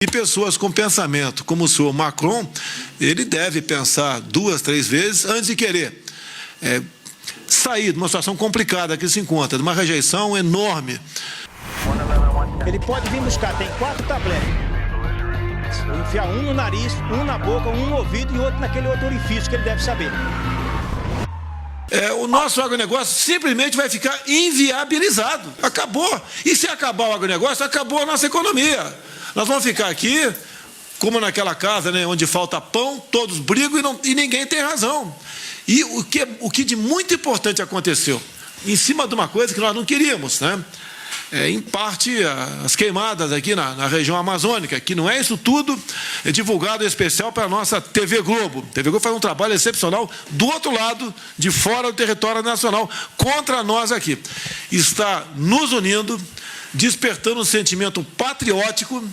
E pessoas com pensamento, como o senhor Macron, ele deve pensar 2, 3 vezes antes de querer sair de uma situação complicada que se encontra, de uma rejeição enorme. Ele pode vir buscar, tem 4 tabletes. Enfiar um no nariz, um na boca, um no ouvido e outro naquele outro orifício que ele deve saber. O nosso agronegócio simplesmente vai ficar inviabilizado. Acabou. E se acabar o agronegócio, acabou a nossa economia. Nós vamos ficar aqui, como naquela casa, né, onde falta pão, todos brigam e ninguém tem razão. E o que de muito importante aconteceu, em cima de uma coisa que nós não queríamos, né? Em parte, as queimadas aqui na região amazônica, que não é isso tudo, é divulgado em especial para a nossa TV Globo. A TV Globo faz um trabalho excepcional do outro lado, de fora do território nacional, contra nós aqui. Está nos unindo, despertando um sentimento patriótico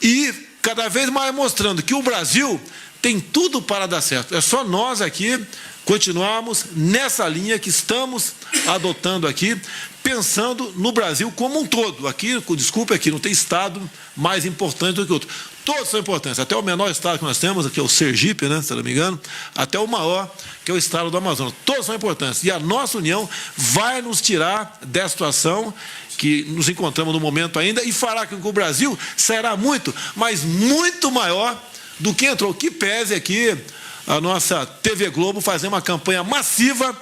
e cada vez mais mostrando que o Brasil tem tudo para dar certo. É só nós aqui continuarmos nessa linha que estamos adotando aqui, pensando no Brasil como um todo. Aqui, desculpe, aqui não tem estado mais importante do que outro. Todos são importantes, até o menor estado que nós temos, que é o Sergipe, né, se não me engano, até o maior, que é o estado do Amazonas. Todos são importantes. E a nossa união vai nos tirar dessa situação que nos encontramos no momento ainda e fará com que o Brasil sairá muito, mas muito maior do que entrou. Que pese aqui a nossa TV Globo fazer uma campanha massiva,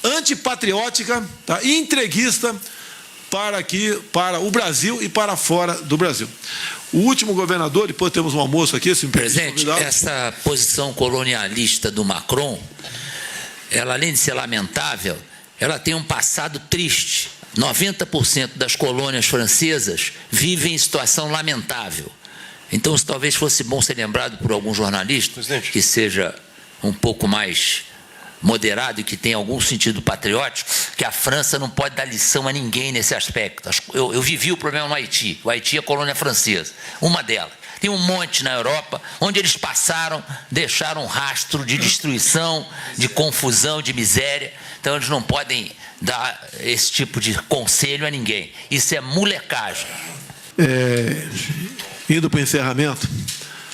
antipatriótica, tá, e entreguista para o Brasil e para fora do Brasil. O último governador, depois temos um almoço aqui, se me Presidente, essa posição colonialista do Macron, ela, além de ser lamentável, ela tem um passado triste. 90% das colônias francesas vivem em situação lamentável. Então, isso talvez fosse bom ser lembrado por algum jornalista, Presidente, que seja um pouco mais moderado e que tenha algum sentido patriótico, que a França não pode dar lição a ninguém nesse aspecto. Eu vivi o problema no Haiti. O Haiti é a colônia francesa, uma delas. Tem um monte na Europa, onde eles passaram, deixaram um rastro de destruição, de confusão, de miséria. Então, eles não podem dar esse tipo de conselho a ninguém. Isso é molecagem. Indo para o encerramento,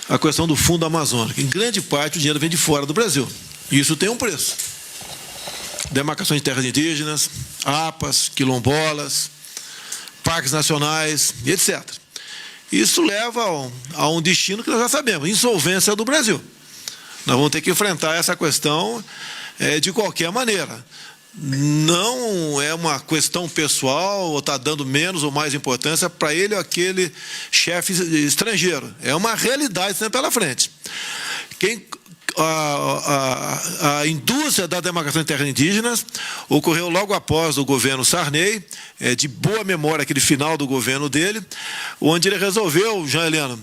a questão do Fundo Amazônico. Em grande parte, o dinheiro vem de fora do Brasil. Isso tem um preço. Demarcações de terras indígenas, APAs, quilombolas, parques nacionais, etc. Isso leva a um destino que nós já sabemos, insolvência do Brasil. Nós vamos ter que enfrentar essa questão de qualquer maneira. Não é uma questão pessoal, ou está dando menos ou mais importância para ele ou aquele chefe estrangeiro. É uma realidade sempre pela frente. A indústria da demarcação de terras indígenas ocorreu logo após o governo Sarney, de boa memória aquele final do governo dele, onde ele resolveu, Jean Heleno,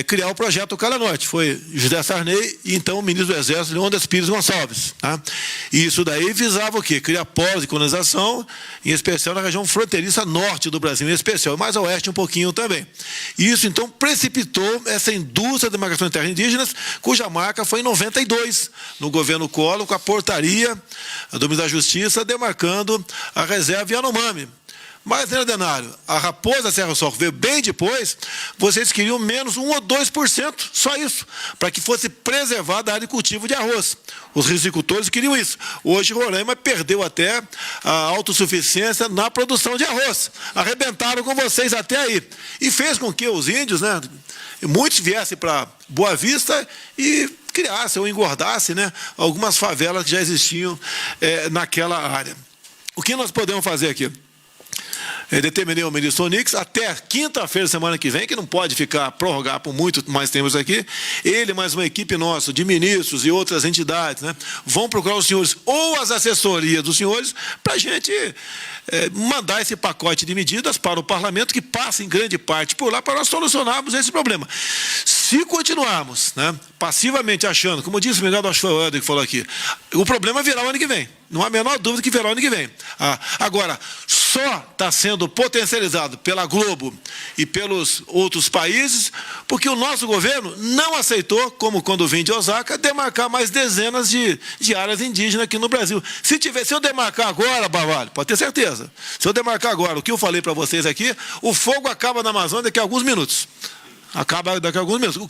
criar o projeto Calha Norte. Foi José Sarney e então o ministro do Exército, Leônidas Pires Gonçalves. Tá? E isso daí visava o quê? Criar polos de colonização, em especial na região fronteiriça norte do Brasil, em especial, mais a oeste um pouquinho também. E isso então precipitou essa indústria de demarcação de terras indígenas, cuja marca foi em 92, no governo Collor, com a portaria do ministro da Justiça demarcando a reserva Yanomami. Mas, né, Denário, a Raposa Serra Sol veio bem depois, vocês queriam menos 1 ou 2%, só isso, para que fosse preservada a área de cultivo de arroz. Os rizicultores queriam isso. Hoje, Roraima perdeu até a autossuficiência na produção de arroz. Arrebentaram com vocês até aí. E fez com que os índios, né, muitos viessem para Boa Vista e criassem ou engordassem, né, algumas favelas que já existiam naquela área. O que nós podemos fazer aqui? Determinei ao ministro Onix, até quinta-feira, semana que vem, que não pode prorrogar por muito mais tempo aqui, ele mais uma equipe nossa, de ministros e outras entidades, né, vão procurar os senhores ou as assessorias dos senhores para a gente mandar esse pacote de medidas para o parlamento, que passa em grande parte por lá, para nós solucionarmos esse problema. Se continuarmos, né, passivamente achando, como disse o Miguel, acho que foi o Helder que falou aqui, o problema virá o ano que vem. Não há a menor dúvida que virá o ano que vem. Agora, só está sendo potencializado pela Globo e pelos outros países, Porque o nosso governo não aceitou, como quando vim de Osaka, demarcar mais dezenas de áreas indígenas aqui no Brasil. Se eu demarcar agora, Barbalho, pode ter certeza, se eu demarcar agora o que eu falei para vocês aqui, o fogo acaba na Amazônia daqui a alguns minutos. Acaba daqui a alguns meses. O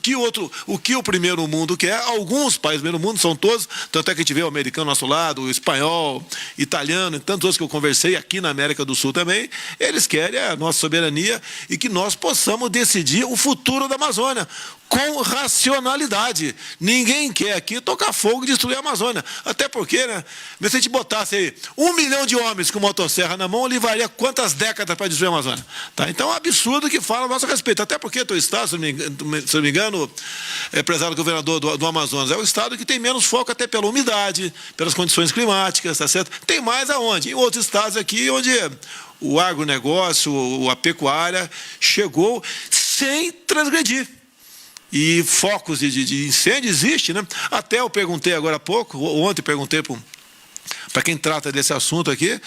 que o primeiro mundo quer, alguns países do primeiro mundo, são todos, tanto é que a gente vê o americano ao nosso lado, o espanhol, italiano, e tantos outros que eu conversei aqui na América do Sul também, eles querem a nossa soberania e que nós possamos decidir o futuro da Amazônia com racionalidade. Ninguém quer aqui tocar fogo e destruir a Amazônia. Até porque, né, se a gente botasse aí 1 milhão de homens com motosserra na mão, levaria quantas décadas para destruir a Amazônia? Tá? Então é um absurdo que fala a nosso respeito. Até porque o Estado, se não me engano, prezado governador do Amazonas, é o Estado que tem menos foco até pela umidade, pelas condições climáticas, tá certo? Tem mais aonde? Em outros estados aqui, onde o agronegócio, a pecuária, chegou sem transgredir. E focos de incêndio existe, né? Até eu perguntei agora há pouco, ontem perguntei para quem trata desse assunto aqui,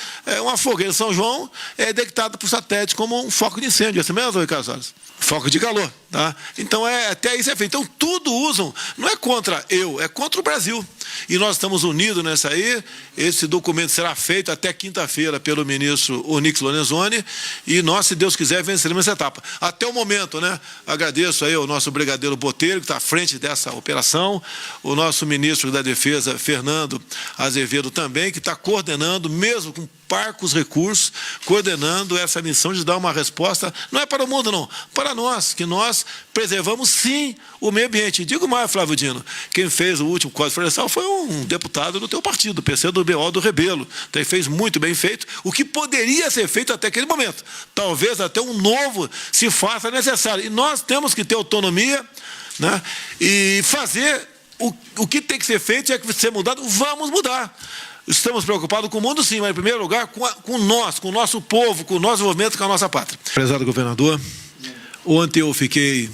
uma fogueira de São João é detectada por satélite como um foco de incêndio. É assim mesmo, Ricardo Salles? Foco de calor, tá? Então, até isso é feito. Então, tudo usam, não é contra é contra o Brasil. E nós estamos unidos nessa aí. Esse documento será feito até quinta-feira pelo ministro Onyx Lorenzoni, e nós, se Deus quiser, venceremos essa etapa. Até o momento, né? Agradeço aí ao nosso brigadeiro Botelho, que está à frente dessa operação, o nosso ministro da Defesa, Fernando Azevedo, também, que está coordenando, mesmo com parcos recursos, coordenando essa missão de dar uma resposta, não é para o mundo, não, para nós, que nós preservamos, sim, o meio ambiente. Digo mais, Flávio Dino, quem fez o último Código Florestal foi um deputado do teu partido, PCdoBO do Rebelo, então ele fez muito bem feito, o que poderia ser feito até aquele momento. Talvez até um novo se faça necessário. E nós temos que ter autonomia, né, e fazer o que tem que ser feito, é que ser mudado, vamos mudar. Estamos preocupados com o mundo, sim, mas, em primeiro lugar, com nós, com o nosso povo, com o nosso movimento, com a nossa pátria. Prezado governador, ontem eu fiquei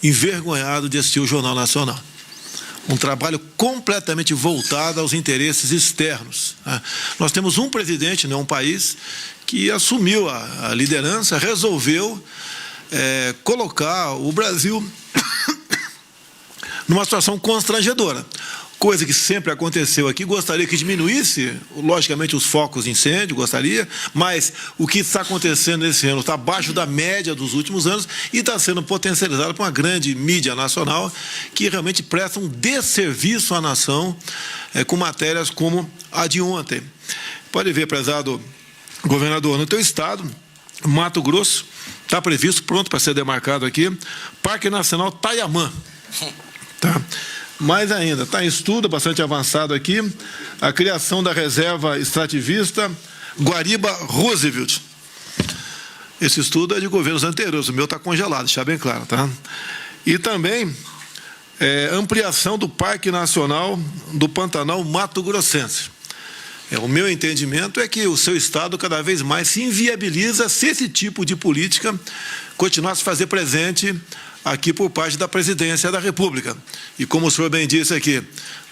envergonhado de assistir o Jornal Nacional. Um trabalho completamente voltado aos interesses externos. Nós temos um presidente, um país, que assumiu a liderança, resolveu colocar o Brasil numa situação constrangedora. Coisa que sempre aconteceu aqui, gostaria que diminuísse, logicamente, os focos de incêndio, gostaria, mas o que está acontecendo nesse ano está abaixo da média dos últimos anos e está sendo potencializado por uma grande mídia nacional que realmente presta um desserviço à nação, com matérias como a de ontem. Pode ver, prezado governador, no teu estado, Mato Grosso, está previsto, pronto para ser demarcado aqui, Parque Nacional Taiamã. Tá? Mais ainda, está em estudo bastante avançado aqui, a criação da reserva extrativista Guariba Roosevelt. Esse estudo é de governos anteriores, o meu está congelado, deixar bem claro, tá? E também ampliação do Parque Nacional do Pantanal Mato Grossense. O meu entendimento é que o seu estado cada vez mais se inviabiliza se esse tipo de política continuar a se fazer presente aqui por parte da presidência da República. E como o senhor bem disse aqui,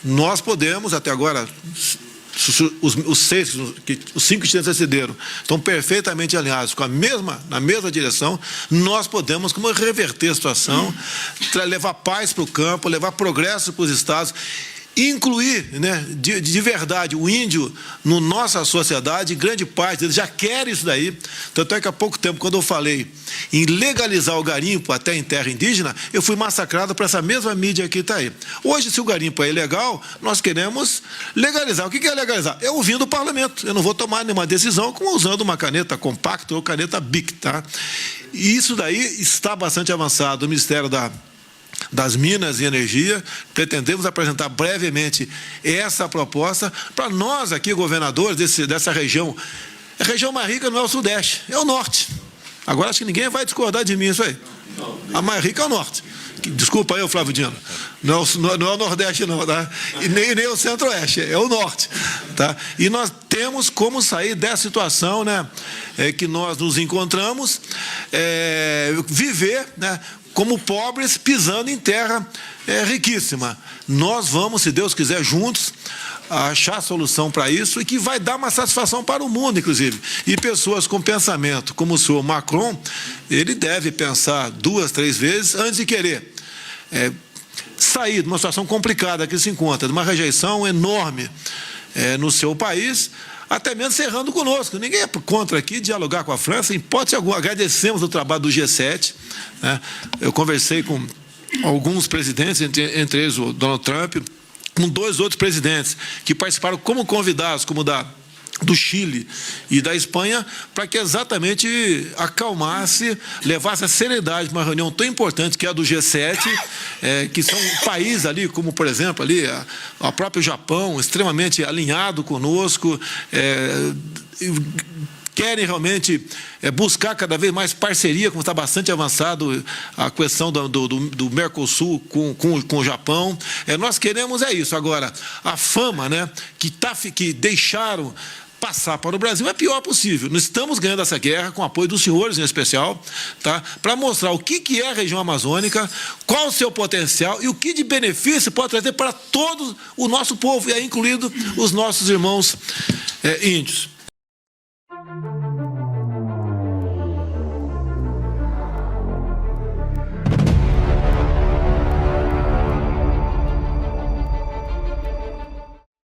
nós podemos, até agora, os 5 que antecederam, estão perfeitamente alinhados na mesma direção, nós podemos, como reverter a situação, levar paz para o campo, levar progresso para os estados, incluir, né, de verdade o índio na nossa sociedade. Grande parte deles já quer isso daí. Tanto é que há pouco tempo, quando eu falei em legalizar o garimpo até em terra indígena, eu fui massacrado por essa mesma mídia que está aí. Hoje, se o garimpo é ilegal, nós queremos legalizar. O que é legalizar? É ouvindo o parlamento. Eu não vou tomar nenhuma decisão como usando uma caneta compacta ou caneta BIC, tá? E isso daí está bastante avançado. O Ministério das Minas e Energia, pretendemos apresentar brevemente essa proposta para nós aqui, governadores dessa região. A região mais rica não é o Sudeste, é o Norte. Agora acho que ninguém vai discordar de mim isso aí. A mais rica é o Norte. Desculpa aí, Flávio Dino. Não é o Nordeste, não, tá? E nem o Centro-Oeste, é o Norte. Tá? E nós temos como sair dessa situação, né, que nós nos encontramos, viver, né, como pobres pisando em terra riquíssima. Nós vamos, se Deus quiser, juntos, achar solução para isso e que vai dar uma satisfação para o mundo, inclusive. E pessoas com pensamento, como o senhor Macron, ele deve pensar 2, 3 vezes antes de querer sair de uma situação complicada que se encontra, de uma rejeição enorme no seu país, até mesmo cerrando conosco. Ninguém é contra aqui dialogar com a França, em hipótese alguma. Agradecemos o trabalho do G7. Né? Eu conversei com alguns presidentes, entre eles o Donald Trump, com 2 outros presidentes que participaram como convidados, como do Chile e da Espanha, para que exatamente acalmasse, levasse a seriedade para uma reunião tão importante que é a do G7, que são países ali, como por exemplo ali o próprio Japão, extremamente alinhado conosco, querem realmente buscar cada vez mais parceria, como está bastante avançado a questão do Mercosul com o Japão. Nós queremos isso. Agora, a fama, né, que deixaram passar para o Brasil é a pior possível. Nós estamos ganhando essa guerra com o apoio dos senhores, em especial, tá? Para mostrar o que é a região amazônica, qual o seu potencial e o que de benefício pode trazer para todo o nosso povo, e aí incluído os nossos irmãos índios.